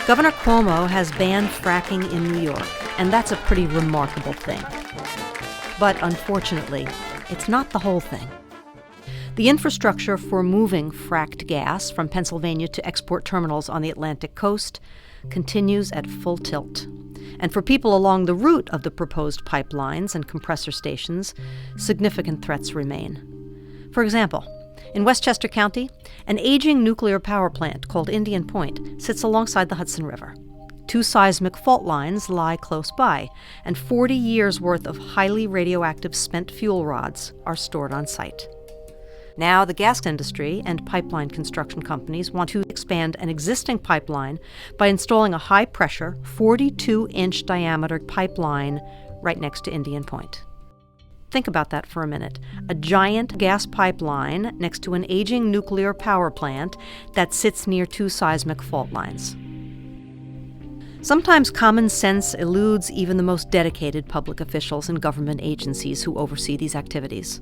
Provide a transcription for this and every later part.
Governor Cuomo has banned fracking in New York, and that's a pretty remarkable thing. But unfortunately, it's not the whole thing. The infrastructure for moving fracked gas from Pennsylvania to export terminals on the Atlantic coast continues at full tilt. And for people along the route of the proposed pipelines and compressor stations, significant threats remain. For example, in Westchester County, an aging nuclear power plant called Indian Point sits alongside the Hudson River. 2 seismic fault lines lie close by, and 40 years' worth of highly radioactive spent fuel rods are stored on site. Now, the gas industry and pipeline construction companies want to expand an existing pipeline by installing a high-pressure, 42-inch diameter pipeline right next to Indian Point. Think about that for a minute. A giant gas pipeline next to an aging nuclear power plant that sits near 2 seismic fault lines. Sometimes common sense eludes even the most dedicated public officials and government agencies who oversee these activities.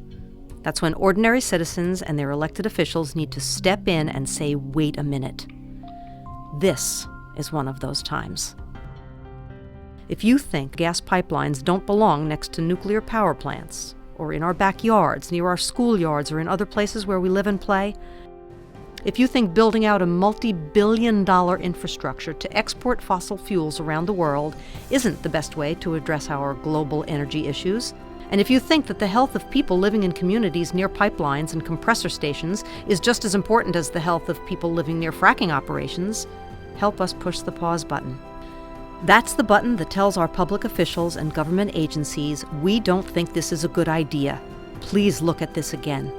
That's when ordinary citizens and their elected officials need to step in and say, wait a minute. This is one of those times. If you think gas pipelines don't belong next to nuclear power plants, or in our backyards, near our schoolyards, or in other places where we live and play, if you think building out a multi-billion-dollar infrastructure to export fossil fuels around the world isn't the best way to address our global energy issues, and if you think that the health of people living in communities near pipelines and compressor stations is just as important as the health of people living near fracking operations, help us push the pause button. That's the button that tells our public officials and government agencies we don't think this is a good idea. Please look at this again.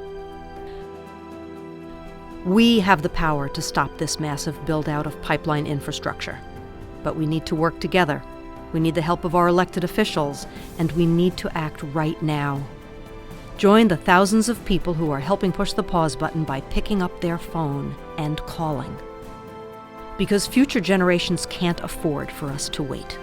We have the power to stop this massive build-out of pipeline infrastructure. But we need to work together. We need the help of our elected officials, and we need to act right now. Join the thousands of people who are helping push the pause button by picking up their phone and calling. Because future generations can't afford for us to wait.